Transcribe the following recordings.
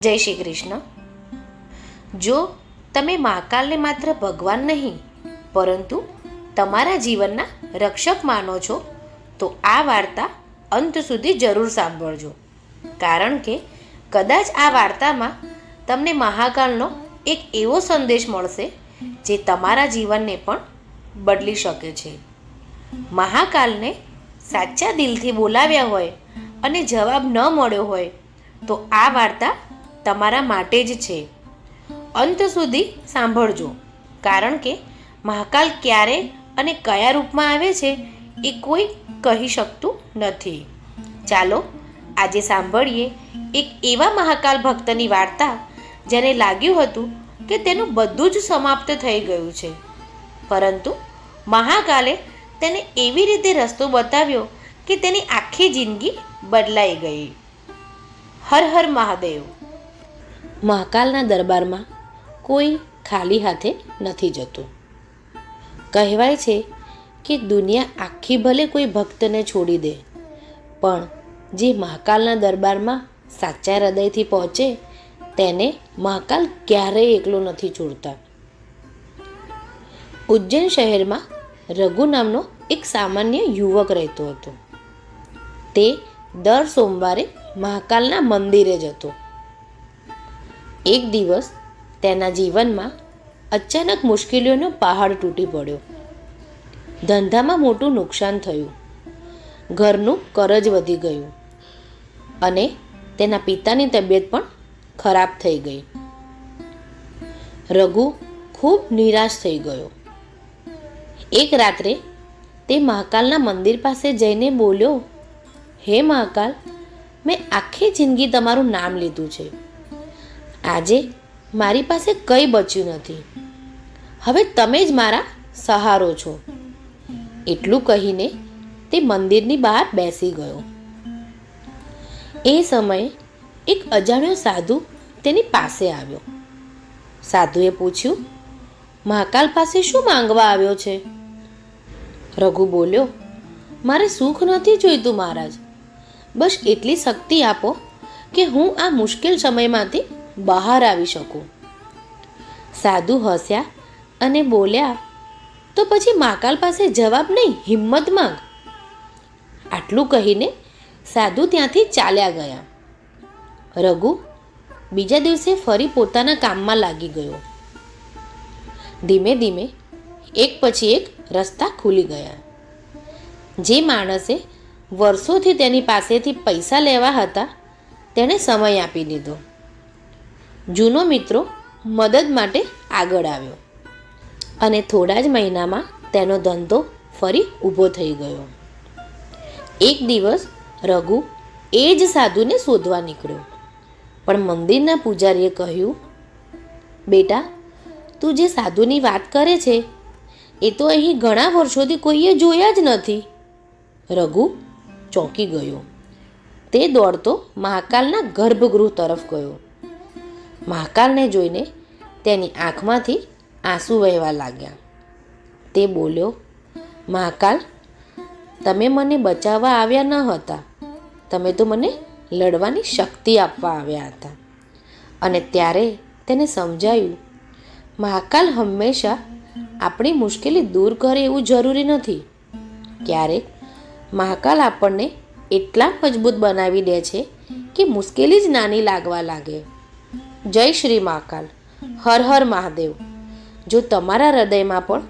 જય શ્રી કૃષ્ણ. જો તમે મહાકાલને માત્ર ભગવાન નહીં પરંતુ તમારા જીવનના રક્ષક માનો છો તો આ વાર્તા અંત સુધી જરૂર સાંભળજો, કારણ કે કદાચ આ વાર્તામાં તમને મહાકાલનો એક એવો સંદેશ મળશે જે તમારા જીવનને પણ બદલી શકે છે. મહાકાલને સાચા દિલથી બોલાવ્યા હોય અને જવાબ ન મળ્યો હોય તો આ વાર્તા તમારા માટે જ છે. અંત સુધી સાંભળજો, કારણ કે મહાકાલ ક્યારે અને કયા રૂપમાં આવે છે એ કોઈ કહી શકતું નથી. ચાલો આજે સાંભળીએ એક એવા મહાકાલ ભક્તની વાર્તા જેને લાગ્યું હતું કે તેનું બધું જ સમાપ્ત થઈ ગયું છે, પરંતુ મહાકાલે તેને એવી રીતે રસ્તો બતાવ્યો કે તેની આખી જિંદગી બદલાઈ ગઈ. હર હર મહાદેવ. મહાકાલના દરબારમાં કોઈ ખાલી હાથે નથી જતું. કહેવાય છે કે દુનિયા આખી ભલે કોઈ ભક્તને છોડી દે, પણ જે મહાકાલના દરબારમાં સાચા હૃદયથી પહોંચે તેને મહાકાલ ક્યારેય એકલો નથી છોડતા. ઉજ્જૈન શહેરમાં રઘુ નામનો એક સામાન્ય યુવક રહેતો હતો. તે દર સોમવારે મહાકાલના મંદિરે જતો. એક દિવસ તેના જીવનમાં અચાનક મુશ્કેલીઓનો પહાડ તૂટી પડ્યો. ધંધામાં મોટું નુકસાન થયું, ઘરનું કરજ વધી ગયું અને તેના પિતાની તબિયત પણ ખરાબ થઈ ગઈ. રઘુ ખૂબ નિરાશ થઈ ગયો. એક રાત્રે તે મહાકાલના મંદિર પાસે જઈને બોલ્યો, હે મહાકાલ, મેં આખી જિંદગી તમારું નામ લીધું છે. આજે મારી પાસે કંઈ બચ્યું નથી. હવે તમે જ મારા સહારો છો. એટલું કહીને તે મંદિરની બહાર બેસી ગયો. એ સમયે એક અજાણ્યો સાધુ તેની પાસે આવ્યો. સાધુએ પૂછ્યું, મહાકાલ પાસે શું માંગવા આવ્યો છે? રઘુ બોલ્યો, મારે સુખ નથી જોઈતું મહારાજ, બસ એટલી શક્તિ આપો કે હું આ મુશ્કેલ સમયમાંથી બહાર આવી શકું. સાધુ હસ્યા અને બોલ્યા, તો પછી મહાકાલ પાસે જવાબ નહીં, હિંમત માંગ. આટલું કહીને સાધુ ત્યાંથી ચાલ્યા ગયા. રઘુ બીજા દિવસે ફરી પોતાના કામમાં લાગી ગયો. ધીમે ધીમે એક પછી એક રસ્તા ખુલી ગયા. જે માણસે વર્ષોથી તેની પાસેથી પૈસા લેવા હતા તેણે સમય આપી દીધો. જૂનો મિત્રો મદદ માટે આગળ આવ્યો અને થોડા જ મહિનામાં તેનો ધંધો ફરી ઊભો થઈ ગયો. એક દિવસ રઘુ એ જ સાધુને શોધવા નીકળ્યો, પણ મંદિરના પૂજારીએ કહ્યું, બેટા, તું જે સાધુની વાત કરે છે એ તો અહીં ઘણા વર્ષોથી કોઈએ જોયા જ નથી. રઘુ ચોંકી ગયો. તે દોડતો મહાકાલના ગર્ભગૃહ તરફ ગયો. મહાકાલને જોઈને તેની આંખમાંથી આંસુ વહેવા લાગ્યા. તે બોલ્યો, મહાકાલ, તમે મને બચાવવા આવ્યા ન હતા, તમે તો મને લડવાની શક્તિ આપવા આવ્યા હતા. અને ત્યારે તેને સમજાયું, મહાકાલ હંમેશા આપણી મુશ્કેલી દૂર કરે એવું જરૂરી નથી. ક્યારેક મહાકાલ આપણને એટલા મજબૂત બનાવી દે છે કે મુશ્કેલી જ નાની લાગવા લાગે. જય શ્રી મહાકાલ. હર હર મહાદેવ. જો તમારા હૃદયમાં પણ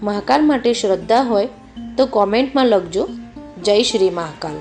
મહાકાલ માટે શ્રદ્ધા હોય તો કોમેન્ટમાં લખજો, જય શ્રી મહાકાલ.